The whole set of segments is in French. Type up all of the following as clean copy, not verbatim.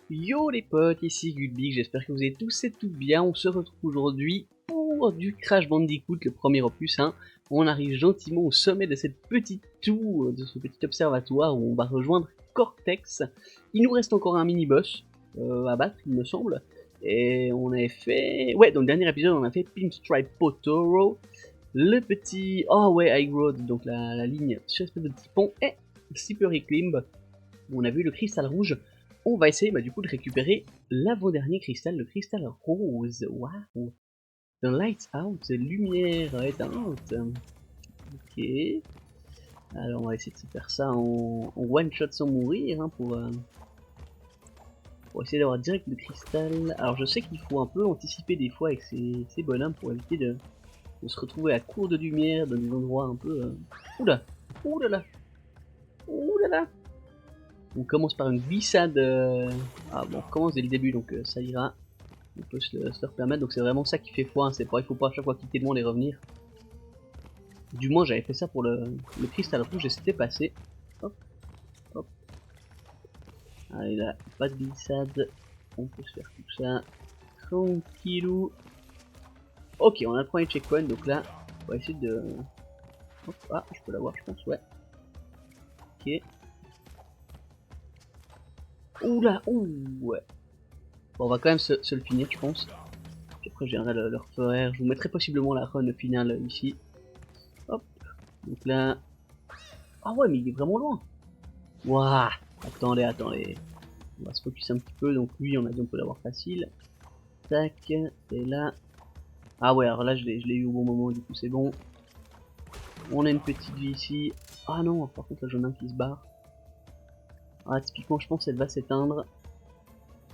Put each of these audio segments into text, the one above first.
Yo les potes, ici Gulbig, j'espère que vous allez tous et toutes bien. On se retrouve aujourd'hui pour du Crash Bandicoot, le premier opus. On arrive gentiment au sommet de cette petite tour, de ce petit observatoire où on va rejoindre Cortex. Il nous reste encore un mini-boss à battre, il me semble. Et on avait fait... Ouais, dans le dernier épisode, on a fait Pinstripe Potoro, le petit... Oh ouais, High Road, donc la ligne sur espèce de petit pont, et Slippery Climb, où on a vu le cristal rouge. On va essayer du coup de récupérer l'avant-dernier cristal, le cristal rose. Waouh! The lights out, lumière éteinte. Ok. Alors on va essayer de se faire ça en one shot sans mourir pour essayer d'avoir direct le cristal. Alors je sais qu'il faut un peu anticiper des fois avec ces bonhommes pour éviter de se retrouver à court de lumière dans des endroits un peu... Oula! Oulala! Oulala! On commence par une glissade... Ah bon, on commence dès le début donc ça ira. On peut se le permettre, donc c'est vraiment ça qui fait foi, c'est pas, il faut pas à chaque fois quitter le monde et revenir. Du moins j'avais fait ça pour le cristal rouge et c'était passé. Hop, hop. Allez là, pas de glissade, on peut se faire tout ça. Tranquillou. Ok, on a le premier checkpoint, donc là, on va essayer de... Hop, ah, je peux l'avoir je pense, ouais. Ok. Oula, ouh, ouais. Bon, on va quand même se le finir, je pense. Puis après, je viendrai le refaire. Je vous mettrai possiblement la run finale ici. Hop. Donc là... Ah ouais, mais il est vraiment loin. Waouh. Attendez. On va se focus un petit peu. Donc lui, on a dit on peut l'avoir facile. Tac. Et là... Ah ouais, alors là, je l'ai eu au bon moment. Du coup, c'est bon. On a une petite vie ici. Ah non, par contre, là, j'en ai un qui se barre. Ah, typiquement, je pense qu'elle va s'éteindre.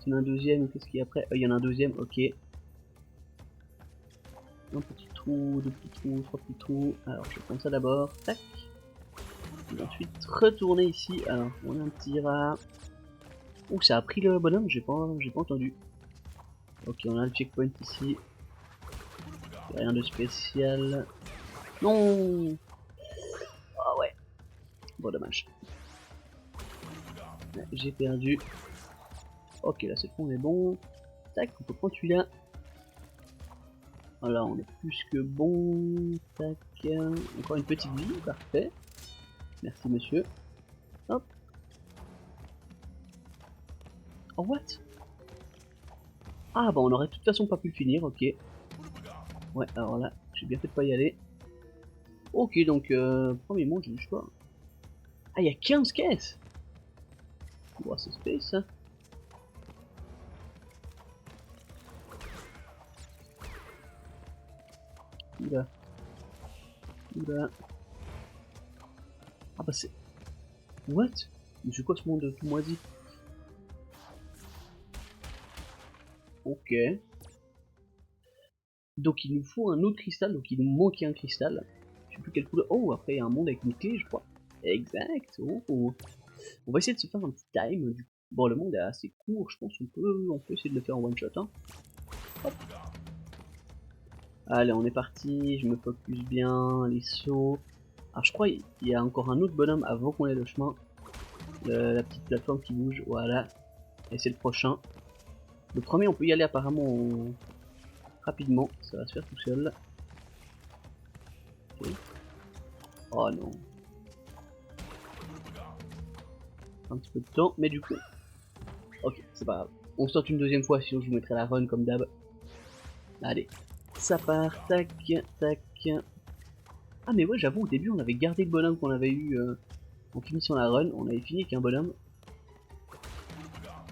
Il y en a un deuxième. Qu'est-ce qu'il y a après? Il y en a un deuxième. Ok. Un petit trou, deux petits trous, trois petits trous. Alors je vais prendre ça d'abord. Tac. Et ensuite retourner ici. Alors on a un petit rat. Ouh, ça a pris le bonhomme, j'ai pas entendu. Ok, on a le checkpoint ici. Rien de spécial. Non. Ah ouais. Bon, dommage. Ouais, j'ai perdu. Ok, là c'est bon, on est bon. Tac, on peut prendre celui-là. Voilà, on est plus que bon. Tac. Encore une petite vie, parfait. Merci monsieur. Hop. Oh what? Ah bah on aurait de toute façon pas pu le finir, ok. Ouais, alors là, j'ai bien fait de pas y aller. Ok, donc premier monde, je juge pas. Ah, il y a 15 caisses. Ouah, c'est space ça. Oula. Oula. Ah bah c'est... What? Mais c'est quoi ce monde tout moisi? Ok. Donc il nous faut un autre cristal, donc il nous manquait un cristal. Je sais plus quelle couleur. Oh, après il y a un monde avec une clé, je crois. Exact. Oh. On va essayer de se faire un petit time. Bon, le monde est assez court, je pense on peut essayer de le faire en one shot. Hein. Hop. Allez, on est parti, je me focus bien, les sauts. Alors je crois qu'il y a encore un autre bonhomme avant qu'on ait le chemin. La petite plateforme qui bouge, voilà. Et c'est le prochain. Le premier, on peut y aller apparemment rapidement, ça va se faire tout seul. Okay. Oh non. Un petit peu de temps, mais du coup... Ok, c'est pas grave. On saute une deuxième fois, sinon je vous mettrai la run comme d'hab. Allez, ça part, tac, tac. Ah mais ouais, j'avoue, au début on avait gardé le bonhomme qu'on avait eu en finissant la run. On avait fini avec un bonhomme.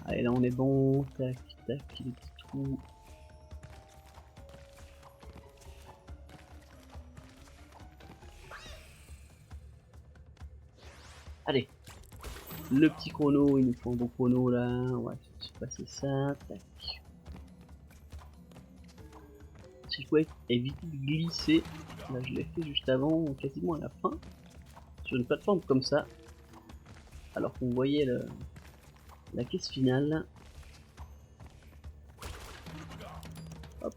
Allez, là on est bon, tac, tac, les petits trous. Allez, le petit chrono, il nous faut un bon chrono là. On va passer ça, tac. Si je pouvais éviter de glisser, là je l'ai fait juste avant, quasiment à la fin, sur une plateforme comme ça, alors qu'on voyait la caisse finale. Hop.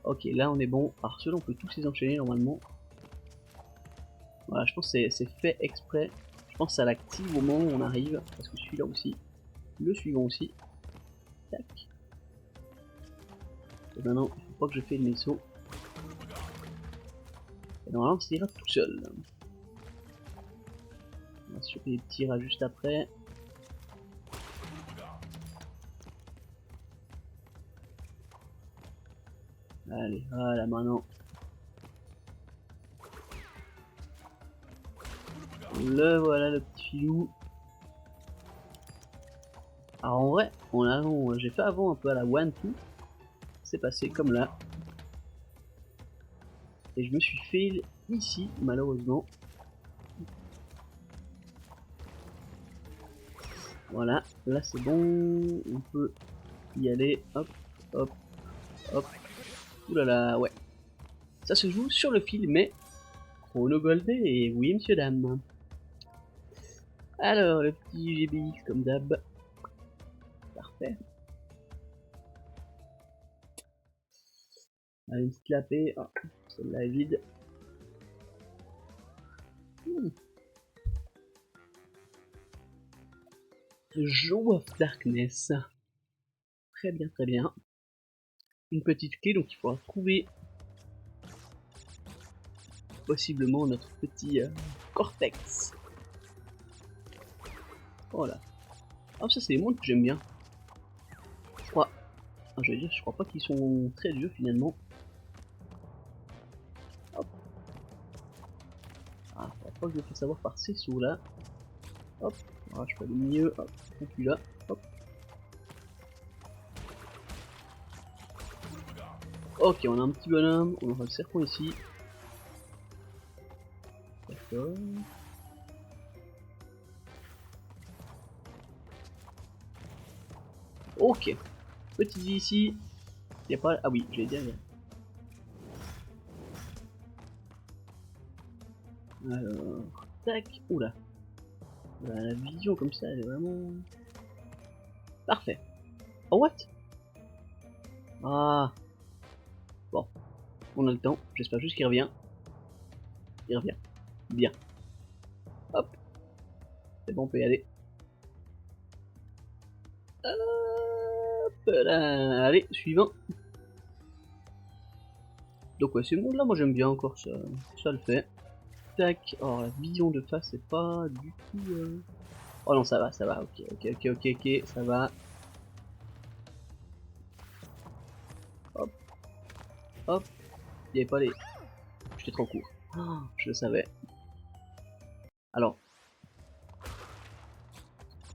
Ok, là on est bon. Alors ceux-là on peut tous les enchaîner normalement. Voilà, je pense que c'est fait exprès. Je pense que ça l'active au moment où on arrive, parce que celui-là aussi, le suivant aussi. Et maintenant, il faut pas que je fasse mes sauts. Et normalement, ça ira tout seul. On va se choper les petits rats juste après. Allez, voilà maintenant. Le voilà le petit filou. Alors en vrai, j'ai fait avant un peu à la one two. C'est passé comme là. Et je me suis fait ici, malheureusement. Voilà, là c'est bon. On peut y aller. Hop, hop, hop. Ouh là là, ouais. Ça se joue sur le fil, mais chrono goldé, et oui, monsieur, dame. Alors, le petit GBX comme d'hab. Parfait. Allez, une petite lapée. Oh, celle-là est vide. Joe of Darkness. Très bien, très bien. Une petite clé, donc il faudra trouver possiblement notre petit cortex. Voilà. Ah, ça c'est les mondes que j'aime bien. Je crois. Ah, je veux dire, je crois pas qu'ils sont très durs finalement. Hop. Ah, je crois que je le fais savoir par ces sauts là. Hop. Ah, je peux aller mieux. Hop. Et puis là. Hop. Ok, on a un petit bonhomme. On aura le serpent ici. D'accord. Ok. Petite vie ici. Y a pas. Ah oui, j'ai dit. Alors. Tac. Oula. La vision comme ça, elle est vraiment. Parfait. Oh, what? Ah. Bon. On a le temps. J'espère juste qu'il revient. Il revient. Bien. Hop. C'est bon, on peut y aller. Hop là. Allez, suivant. Donc ouais, ce monde là, moi j'aime bien encore ça. Ça le fait. Tac. Oh, la vision de face, c'est pas du tout... Oh non, ça va, ça va. Ok, ok, ok, ok, ok. Ça va. Hop. Hop. Il n'y avait pas les... J'étais trop court. Oh, je le savais. Alors.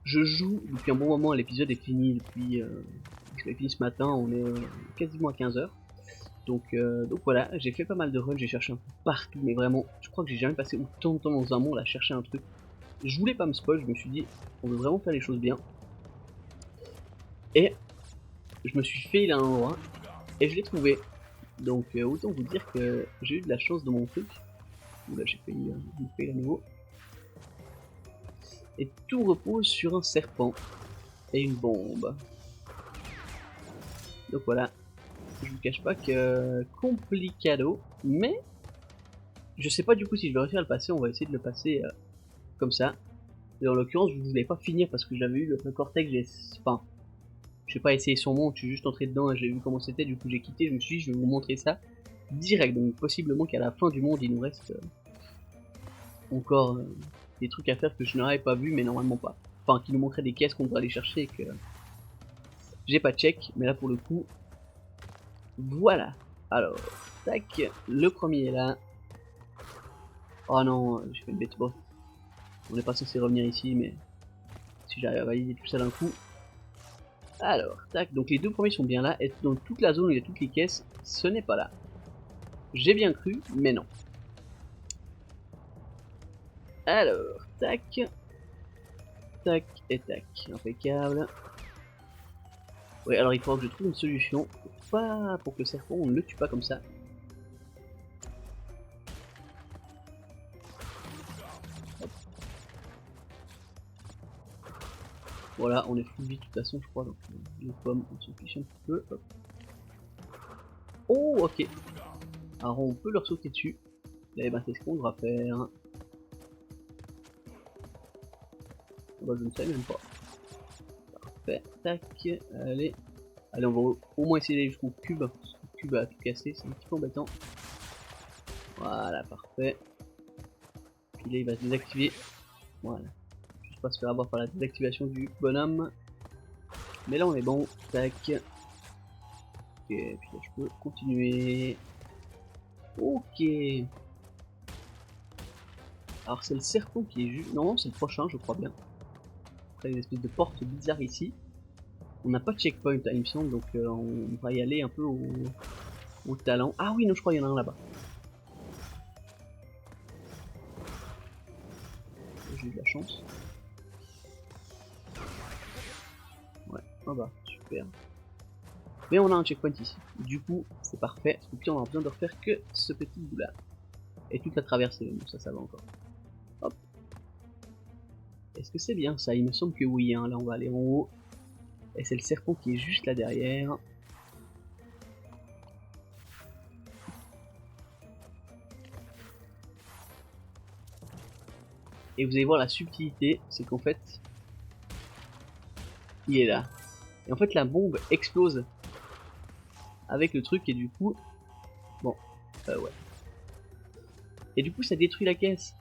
Je joue depuis un bon moment, l'épisode est fini depuis... je l'ai fini ce matin, on est quasiment à 15h. Donc voilà, j'ai fait pas mal de runs, j'ai cherché un peu partout, mais vraiment, je crois que j'ai jamais passé autant de temps dans un monde à chercher un truc. Je voulais pas me spoil, je me suis dit, on veut vraiment faire les choses bien. Et je me suis fait là un endroit, et je l'ai trouvé. Donc autant vous dire que j'ai eu de la chance dans mon truc. Oula, j'ai failli me faire à nouveau. Et tout repose sur un serpent et une bombe. Donc voilà, je vous cache pas que complicado, mais je sais pas du coup si je vais réussir à le passer, on va essayer de le passer comme ça. Et en l'occurrence, je voulais pas finir parce que j'avais eu le cortex, enfin, j'ai pas essayé son monde, je suis juste entré dedans et j'ai vu comment c'était, du coup j'ai quitté, je me suis dit je vais vous montrer ça direct, donc possiblement qu'à la fin du monde il nous reste encore des trucs à faire que je n'aurais pas vu mais normalement pas. Enfin, qui nous montraient des caisses qu'on doit aller chercher et que j'ai pas check, mais là pour le coup, voilà. Alors, tac, le premier est là. Oh non, j'ai fait une bête, bon. On n'est pas censé revenir ici, mais si j'arrive à valider tout ça d'un coup. Alors, tac, donc les deux premiers sont bien là, et dans toute la zone où il y a toutes les caisses, ce n'est pas là. J'ai bien cru, mais non. Alors, tac, tac et tac, impeccable. Ouais, alors il faudra que je trouve une solution pour que le serpent on ne le tue pas comme ça. Hop. Voilà, on est full vie de toute façon, je crois, donc les pommes, on s'en fiche un petit peu. Hop. Oh, ok. Alors on peut leur sauter dessus. Et ben c'est ce qu'on devra faire. Bah, je ne sais même pas. Parfait, tac, allez. Allez, on va au moins essayer d'aller jusqu'au cube. Parce que le cube a tout cassé, c'est un petit peu embêtant. Voilà, parfait. Puis là, il va se désactiver. Voilà. Juste pas se faire avoir par la désactivation du bonhomme. Mais là, on est bon. Tac. Ok, puis là, je peux continuer. Ok. Alors, c'est le serpent qui est juste. Non, c'est le prochain, je crois bien. Après, une espèce de porte bizarre ici. On n'a pas de checkpoint, il me semble, donc on va y aller un peu au talent. Ah oui, non, je crois qu'il y en a un là-bas. J'ai eu de la chance. Ouais, ah bah, super. Mais on a un checkpoint ici. Du coup, c'est parfait. Et puis on a besoin de refaire que ce petit bout là. Et toute la traversée, bon, ça va encore. Hop. Est-ce que c'est bien ça? Il me semble que oui, hein. Là on va aller en haut. Et c'est le serpent qui est juste là derrière. Et vous allez voir la subtilité, c'est qu'en fait, il est là. Et en fait la bombe explose avec le truc et du coup, bon, ouais. Et du coup ça détruit la caisse.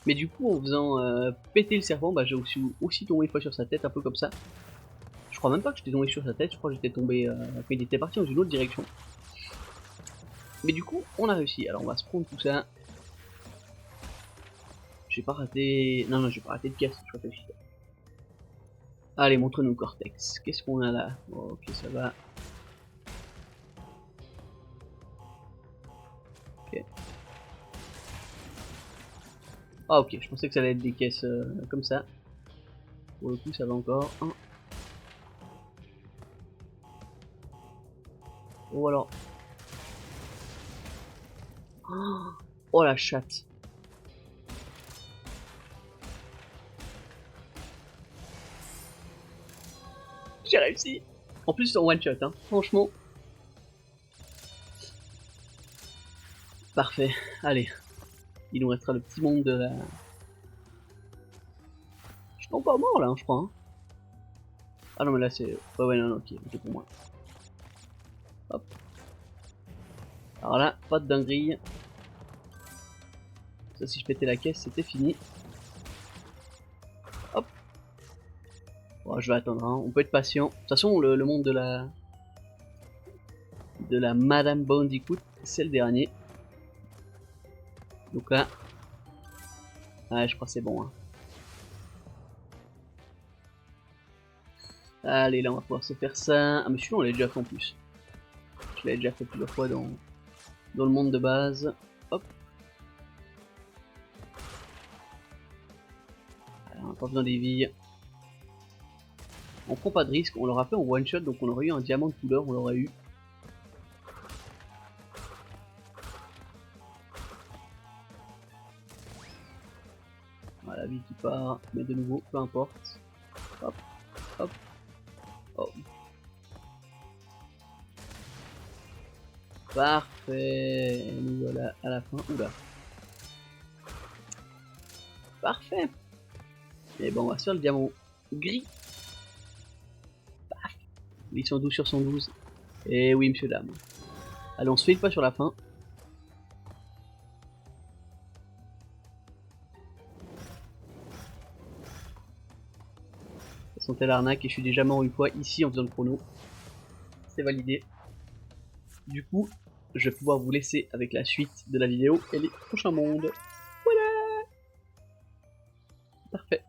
Mais du coup en faisant péter le serpent, bah j'ai aussi tombé une fois sur sa tête, un peu comme ça. Je crois même pas que j'étais tombé sur sa tête, je crois que j'étais tombé quand il était parti dans une autre direction. Mais du coup on a réussi, alors on va se prendre tout ça. J'ai pas raté... Non, j'ai pas raté de caisse, je réfléchis. Allez, montre-nous Cortex. Qu'est-ce qu'on a là? Oh, ok, ça va. Ok. Ah ok, je pensais que ça allait être des caisses comme ça. Pour le coup, ça va encore. Oh alors. Oh la chatte. J'ai réussi. En plus, c'est en one shot, hein. Franchement. Parfait. Allez. Il nous restera le petit monde de la... Je suis pas encore mort là, hein, je crois. Hein. Ah non, mais là c'est... Ouais, non, ok, ok pour moi. Hop. Alors là, pas de dinguerie. Ça, si je pétais la caisse, c'était fini. Hop. Bon, je vais attendre, hein. On peut être patient. De toute façon, le monde de la Madame Bandicoot, c'est le dernier. Donc là... Ouais, je crois que c'est bon. Hein. Allez, là, on va pouvoir se faire ça. Ah, mais celui-là, on l'a déjà fait en plus. Je l'avais déjà fait plusieurs fois dans le monde de base. Hop. Alors, on n'a pas besoin des vies. On prend pas de risque. On l'aura fait en one shot, donc on aurait eu un diamant de couleur, on l'aurait eu. Voilà, la vie qui part. Mais de nouveau, peu importe. Hop, hop, hop. Parfait. Nous voilà à la fin. Oula. Parfait. Et bon, on va se faire le diamant gris. Paf. 812 sur 112. Et oui, monsieur, dame. Allez, on se fait une fois sur la fin. Ça sentait l'arnaque et je suis déjà mort une fois ici en faisant le chrono. C'est validé. Du coup, je vais pouvoir vous laisser avec la suite de la vidéo et les prochains mondes. Voilà. Parfait.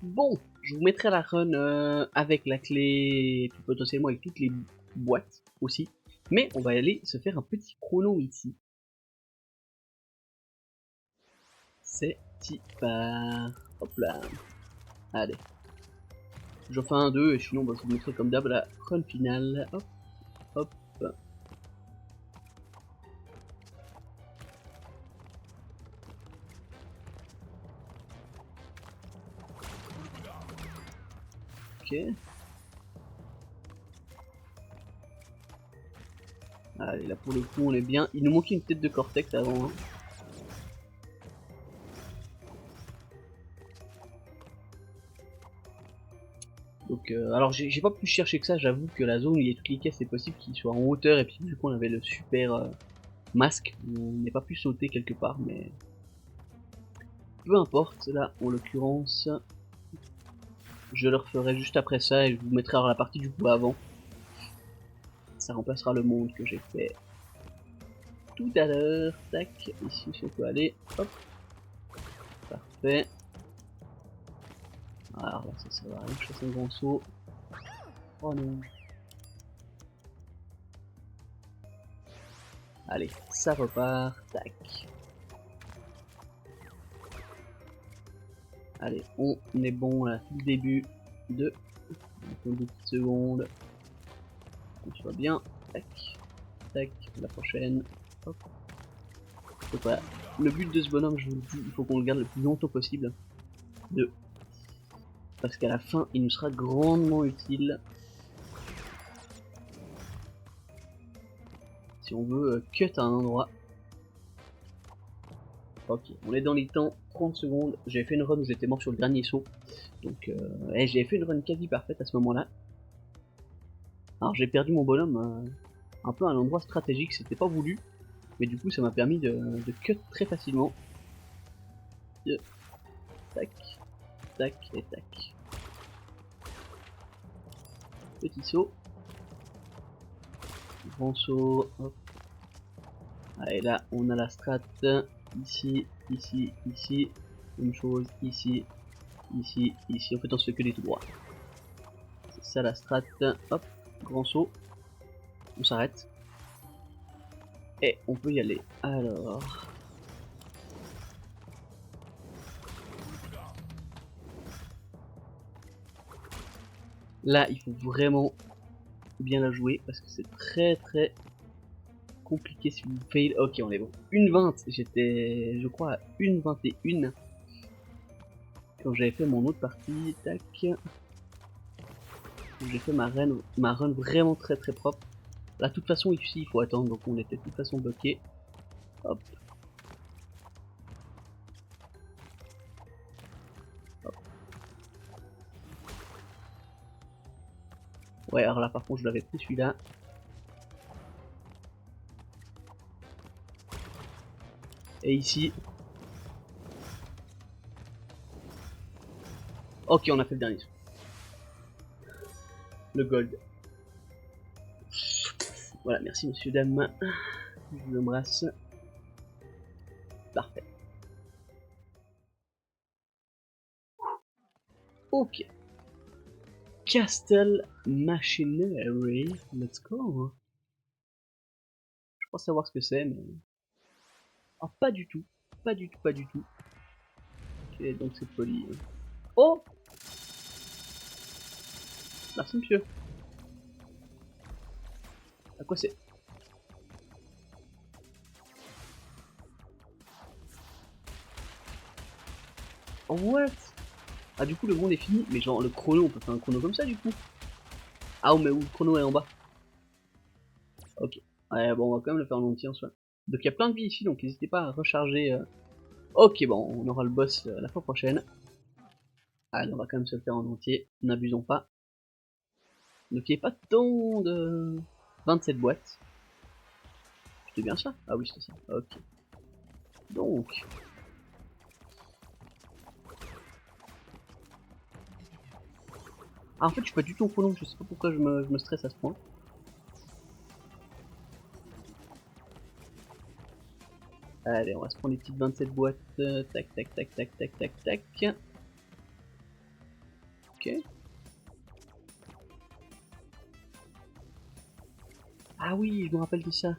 Bon, je vous mettrai la run avec la clé, puis potentiellement avec toutes les boîtes aussi. Mais on va aller se faire un petit chrono ici. C'est part. Hop là. Allez. J'en fais un, deux, et sinon bah, je vous mettrai comme d'hab la run finale. Hop, hop. Ok. Allez, là pour le coup on est bien. Il nous manquait une tête de Cortex avant. Hein. Donc, alors j'ai pas plus cherché que ça, j'avoue que la zone où il y a toutes les caisses, c'est possible qu'il soit en hauteur, et puis du coup on avait le super masque, on n'est pas pu sauter quelque part, mais peu importe, là en l'occurrence, je le referai juste après ça, et je vous mettrai alors la partie du coup avant. Ça remplacera le monde que j'ai fait tout à l'heure. Tac, ici si on peut aller, hop, parfait. Alors là ça sert à rien, je fasse un grand saut. Oh non. Allez, ça repart, tac. Allez, on est bon là, le début de... Deux petites secondes. Qu'on soit bien, tac, tac, la prochaine, hop. Donc voilà, le but de ce bonhomme, je vous le dis, il faut qu'on le garde le plus longtemps possible. Parce qu'à la fin, il nous sera grandement utile. Si on veut cut à un endroit. Ok, on est dans les temps, 30 secondes. J'avais fait une run où j'étais mort sur le dernier saut. Donc j'avais fait une run quasi parfaite à ce moment-là. Alors j'ai perdu mon bonhomme un peu à un endroit stratégique, c'était pas voulu. Mais du coup ça m'a permis de cut très facilement. Tac, tac et tac. Petit saut. Grand saut, hop. Allez là on a la strat. Ici, ici, ici. Même chose, ici, ici, ici. En fait on se fait que des tout droits. C'est ça la strat. Hop, grand saut. On s'arrête. Et on peut y aller. Alors... Là il faut vraiment bien la jouer parce que c'est très très compliqué si vous fail. Ok on est bon. Une 20, j'étais je crois à une 21 quand j'avais fait mon autre partie. Tac. J'ai fait ma run vraiment très très propre. Là de toute façon ici il faut attendre donc on était de toute façon bloqué. Hop. Hop. Ouais alors là par contre je l'avais pris celui-là. Et ici. Ok on a fait le dernier. Le gold. Voilà, merci monsieur, dame. Je vous embrasse. Parfait. Ok. Castle Machinery. Let's go. Je pense savoir ce que c'est, mais... Ah, pas du tout. Pas du tout, pas du tout. Ok, donc c'est poli. Oh! Merci monsieur. À quoi c'est? Oh, what? Ah, du coup, le monde est fini. Mais genre, le chrono, on peut faire un chrono comme ça, du coup. Ah, mais où le chrono est en bas. Ok. Ouais, bon, on va quand même le faire en entier en soi. Donc, il y a plein de vie ici, donc n'hésitez pas à recharger. Ok, bon, on aura le boss la fois prochaine. Allez, on va quand même se le faire en entier. N'abusons pas. Donc, il n'y a pas tant de... 27 boîtes. C'était bien ça? Ah oui, c'était ça. Ok. Donc... Ah, en fait, je suis pas du tout en chrono, je sais pas pourquoi je me stresse à ce point. Allez, on va se prendre les petites 27 boîtes. Tac, tac, tac, tac, tac, tac, tac. Ok. Ah oui, je me rappelle de ça.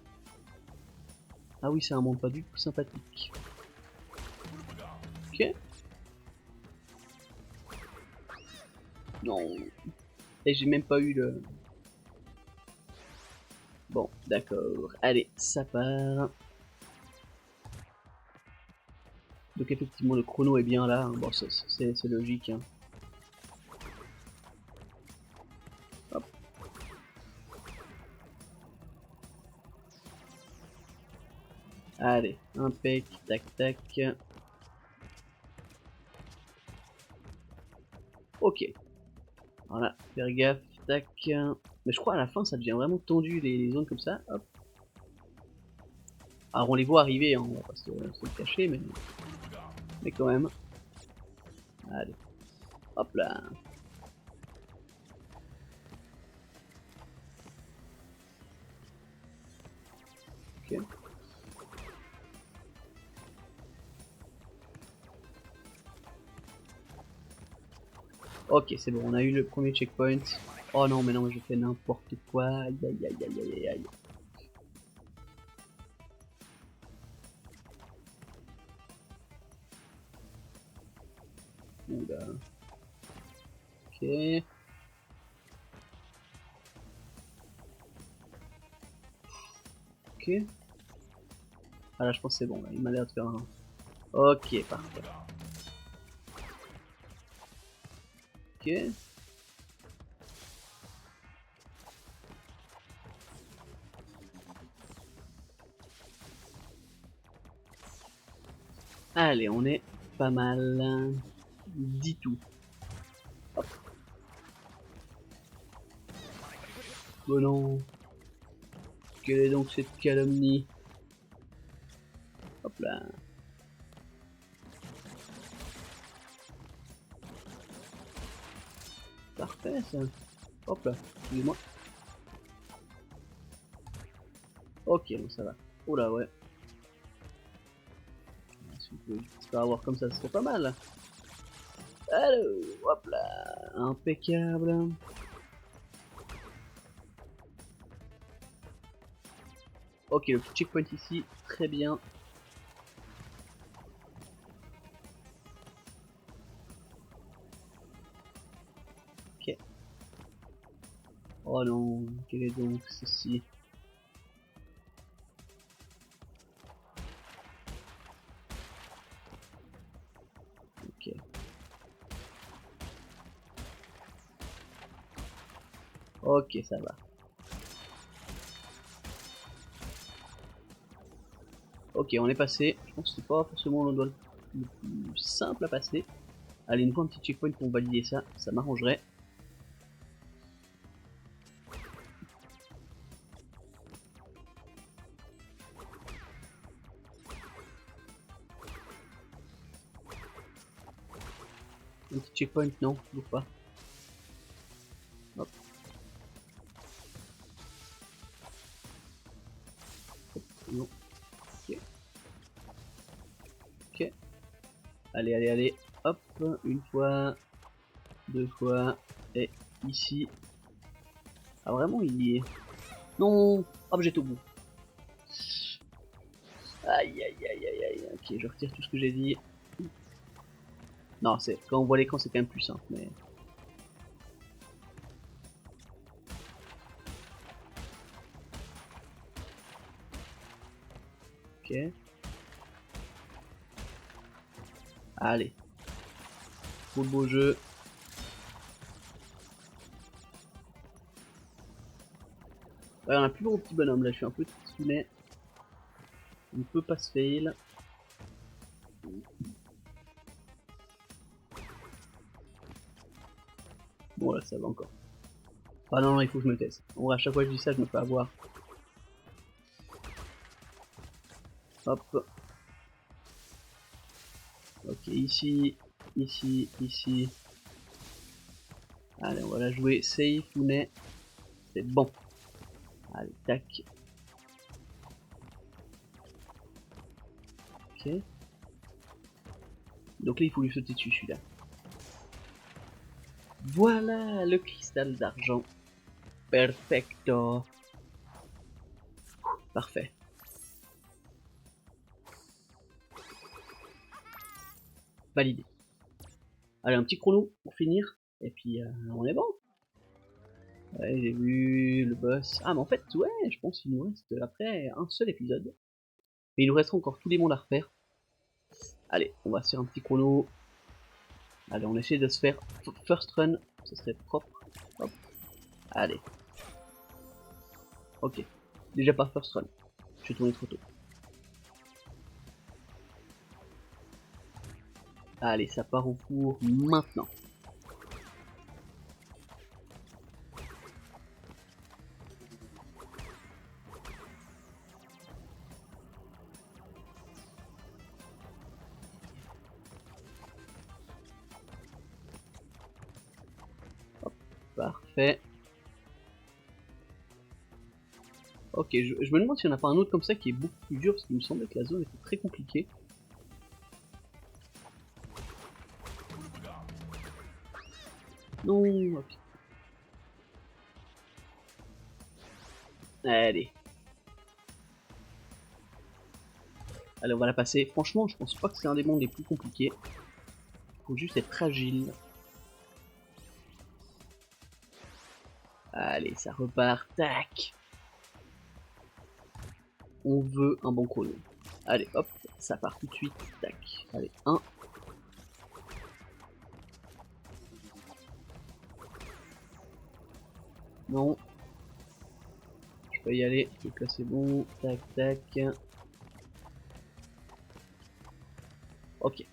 Ah oui, c'est un monde pas du tout sympathique. Ok. Non. Et j'ai même pas eu le... Bon, d'accord. Allez, ça part. Donc effectivement, le chrono est bien là. Hein. Bon, c'est logique. Hein. Hop. Allez, impec, tac tac. Ok. Voilà, faire gaffe, tac. Mais je crois à la fin ça devient vraiment tendu les zones comme ça. Hop. Alors on les voit arriver, hein, on va pas se le cacher, mais quand même. Allez. Hop là. Ok. Ok, c'est bon, on a eu le premier checkpoint. Oh non, mais non, je fais n'importe quoi. Aïe aïe aïe aïe aïe aïe. Oula. Ok. Ok. Ah là, je pense que c'est bon, là. Il m'a l'air de faire un. Ok, parfait. Ok. Allez, on est pas mal. Dis tout. Hop. Oh non. Quelle est donc cette calomnie? Hop là. Parfait ça. Hop là. Excusez-moi. Ok, bon ça va. Oh là, ouais. Si on pouvait se faire avoir comme ça serait pas mal. Allô, hop là. Impeccable. Ok, le petit checkpoint ici. Très bien. Ok. Oh non, quel est donc ceci? Ok. Ok, ça va. Ok, on est passé. Je pense que c'est pas forcément le plus simple à passer. Allez, une fois un petit checkpoint pour valider ça, ça m'arrangerait. Un petit checkpoint, non, toujours pas. Hop. Hop, non. Ok. Ok. Allez, allez, allez. Hop, une fois, deux fois, et ici. Ah vraiment, il y est. Non. Hop, j'étais au bout. Aïe, aïe, aïe, aïe, aïe. Ok, je retire tout ce que j'ai dit. Non, c'est quand on voit l'écran, c'est quand même plus simple, mais. Ok. Allez. Pour le beau jeu. Ouais, on a plus gros petit bonhomme là, je suis un peu mais on ne peut pas se fail. Bon là ça va encore. Ah non, non, il faut que je me taise. En vrai, à chaque fois que je dis ça, je me fais avoir. Hop. Ok, ici, ici, ici. Allez, on va la jouer safe ou n'est. C'est bon. Allez, tac. Ok. Donc là, il faut lui sauter dessus celui-là. Voilà le cristal d'argent. Perfecto. Parfait. Validé. Allez, un petit chrono pour finir. Et puis, on est bon. Ouais, j'ai vu le boss. Ah, mais en fait, ouais, je pense qu'il nous reste après un seul épisode. Mais il nous restera encore tous les mondes à refaire. Allez, on va se faire un petit chrono. Allez, on essaie de se faire first run. Ce serait propre. Hop. Allez. Ok. Déjà pas first run. Je suis tourné trop tôt. Allez, ça part au four maintenant. Hop, parfait. Ok, je me demande s'il n'y en a pas un autre comme ça qui est beaucoup plus dur, parce qu'il me semblait que la zone était très compliquée. Non, ok. Allez. Allez, on va la passer. Franchement, je pense pas que c'est un des mondes les plus compliqués. Faut juste être agile. Allez, ça repart. Tac. On veut un bon chrono. Allez, hop, ça part tout de suite. Tac. Allez, 1. Non. Je peux y aller. Donc là, c'est bon. Tac, tac. Ok.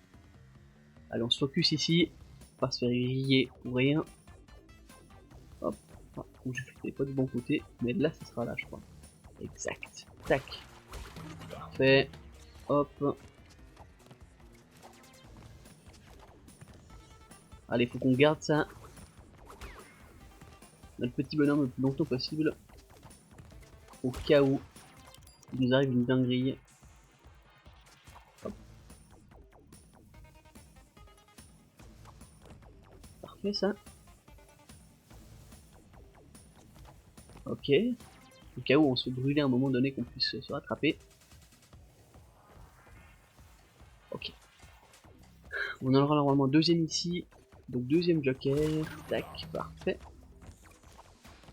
Allez, on se focus ici. Pas se faire griller pour rien. Hop. Ah, je fais pas du bon côté. Mais là, ça sera là, je crois. Exact. Tac. Parfait. Hop. Allez, faut qu'on garde ça. Notre petit bonhomme le plus longtemps possible. Au cas où il nous arrive une dinguerie. Hop. Parfait ça. Ok. Au cas où on se fait brûler à un moment donné qu'on puisse se rattraper. Ok. On en aura normalement deuxième ici. Donc deuxième joker. Tac, parfait.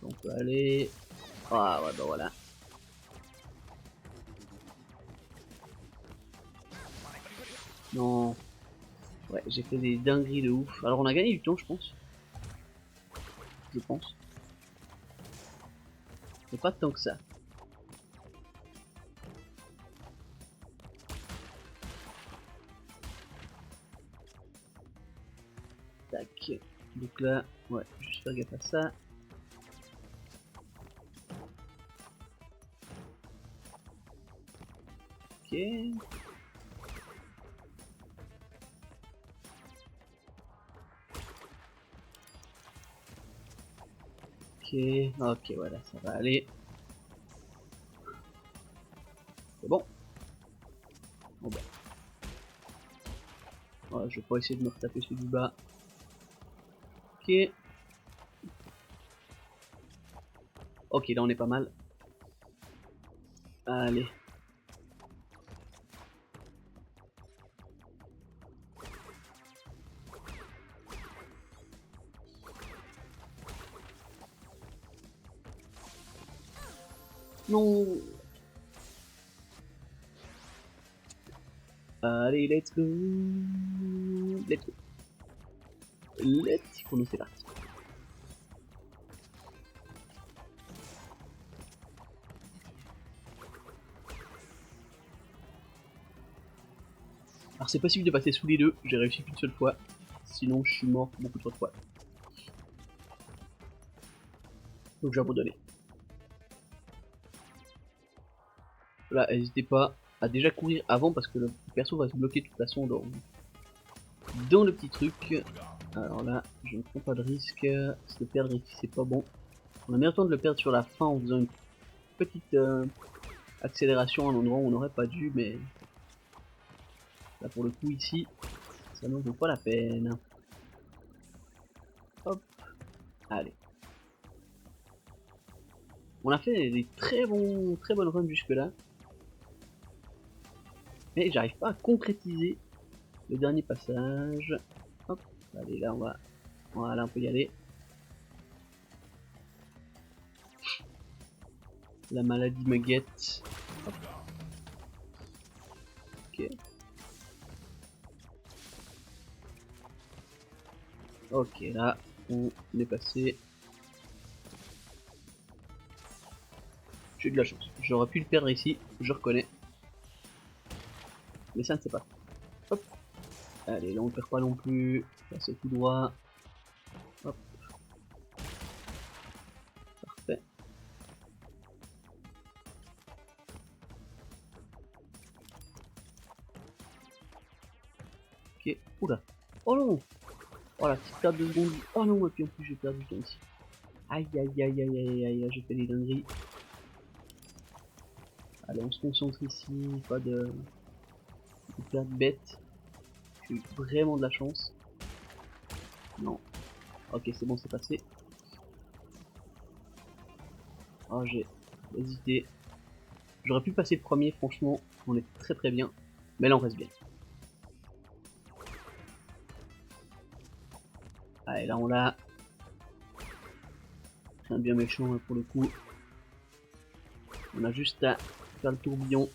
On peut aller. Ah ouais bah voilà. Non. Ouais, j'ai fait des dingueries de ouf. Alors on a gagné du temps je pense. Je pense. Mais pas tant que ça. Tac. Donc là, ouais, juste faire gaffe à ça. Ok. Ok, voilà, ça va aller. C'est bon. Bon bah. Ouais, je vais pas essayer de me retaper celui du bas. Ok. Ok, là on est pas mal. Allez. Non. Allez, let's go. Let's go. Let's go, c'est parti. Alors c'est possible de passer sous les deux, j'ai réussi qu'une seule fois. Sinon je suis mort beaucoup trop de fois. Donc j'ai abandonné. Là, n'hésitez pas à déjà courir avant parce que le perso va se bloquer de toute façon dans le petit truc. Alors là, je ne prends pas de risque. Se le perdre ici, c'est pas bon. On a meilleur temps de le perdre sur la fin en faisant une petite accélération à un endroit où on n'aurait pas dû, mais là pour le coup ici, ça n'en vaut pas la peine. Hop, allez. On a fait des très bonnes runs jusque là, mais j'arrive pas à concrétiser le dernier passage. Hop, allez là voilà, on peut y aller. La maladie me guette. Hop. Ok. Ok, là, on est passé. J'ai eu de la chance. J'aurais pu le perdre ici, je reconnais. Mais ça ne sait pas. Hop. Allez, là on perd pas non plus. Là c'est tout droit. Hop. Parfait. Ok. Oula. Oh non. Oh la petite perte de seconde. Oh non, et puis en plus j'ai perdu du temps ici. Aïe aïe aïe aïe aïe aïe, j'ai fait des dingueries. Allez, on se concentre ici, pas de perte bête. J'ai eu vraiment de la chance. Non. Ok, c'est bon, c'est passé. Oh, j'ai hésité. J'aurais pu passer le premier, franchement, on est très très bien. Mais là, on reste bien. Allez, là, on l'a. C'est un bien méchant hein, pour le coup. On a juste à faire le tourbillon.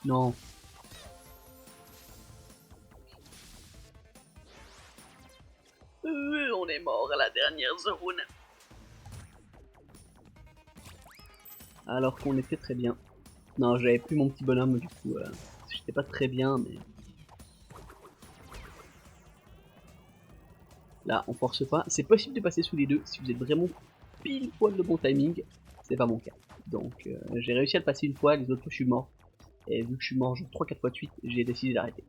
Non. On est mort à la dernière zone. Alors qu'on était très bien. Non, j'avais plus mon petit bonhomme, du coup, j'étais pas très bien, mais... Là, on force pas. C'est possible de passer sous les deux si vous êtes vraiment pile poil de bon timing. C'est pas mon cas. Donc, j'ai réussi à le passer une fois, les autres fois, je suis mort. Et vu que je suis mort genre 3-4 fois de suite, j'ai décidé d'arrêter.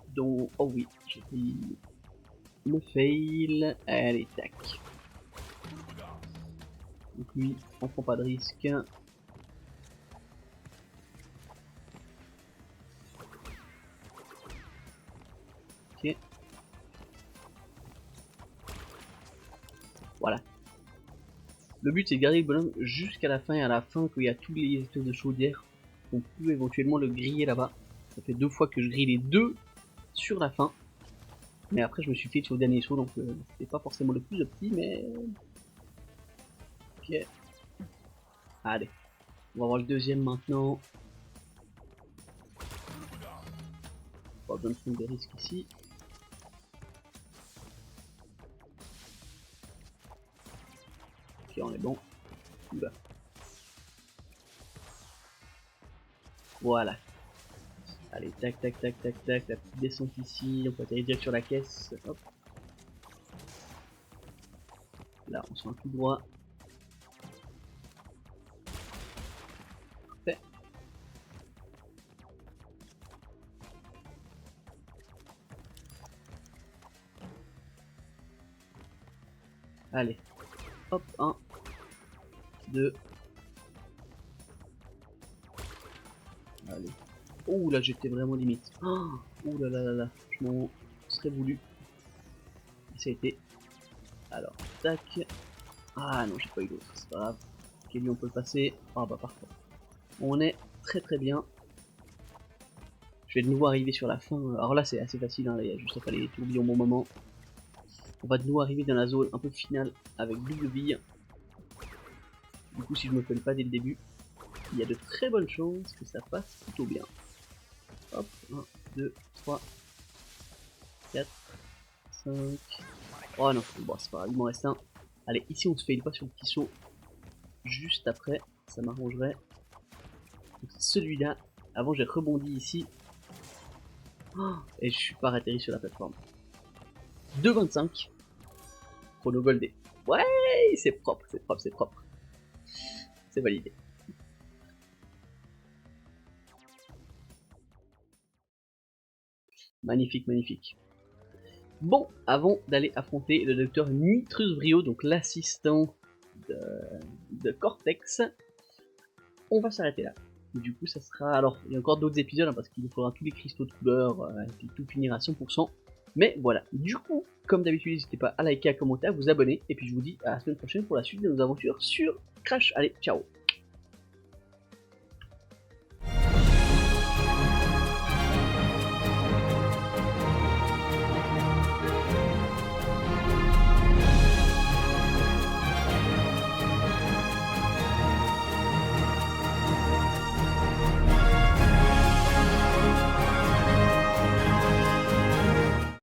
Donc, oh oui, j'ai pris le fail. Allez, tac. Donc lui, on prend pas de risque. Ok. Voilà. Le but c'est de garder le bonhomme jusqu'à la fin, et à la fin, quand il y a tous les espèces de chaudières, on peut éventuellement le griller là-bas. Ça fait 2 fois que je grille les deux sur la fin. Mais après, je me suis fait sur le dernier saut, donc c'est pas forcément le plus opti, mais... Ok. Allez. On va voir le deuxième maintenant. Pas besoin de prendre des risques ici. Ok, on est bon. Oula. Voilà. Allez, tac, tac, tac, tac, tac, la petite descente ici, on peut atterrir direct sur la caisse. Hop. Là, on sent tout droit. Parfait. Allez. Hop, 1, 2. Allez. Ouh là, j'étais vraiment limite. Ouh là là là là, je m'en serais voulu. Ça a été. Alors, tac. Ah non, j'ai pas eu l'autre, c'est pas grave. Ok, lui on peut le passer. Ah bah parfait. On est très très bien. Je vais de nouveau arriver sur la fin. Alors là c'est assez facile, hein. Là, il y a juste à faire les tourbillons au bon moment. On va de nouveau arriver dans la zone un peu finale avec double bille. Du coup si je me fais pas dès le début, il y a de très bonnes chances que ça passe plutôt bien. Hop, 1, 2, 3, 4, 5. Oh non, bon c'est pas grave, il m'en reste un. Allez, ici on se fait une fois sur le petit saut. Juste après, ça m'arrangerait. Celui-là, avant j'ai rebondi ici. Et je suis pas atterri sur la plateforme. 2,25. Chrono goldé. Ouais, c'est propre, c'est propre, c'est propre. C'est validé. Magnifique, magnifique. Bon, avant d'aller affronter le docteur Nitrus Brio, donc l'assistant de Cortex, on va s'arrêter là. Du coup, ça sera... Alors, il y a encore d'autres épisodes, hein, parce qu'il nous faudra tous les cristaux de couleur, et puis tout finir à 100%. Mais voilà, du coup, comme d'habitude, n'hésitez pas à liker, à commenter, à vous abonner, et puis je vous dis à la semaine prochaine pour la suite de nos aventures sur Crash. Allez, ciao!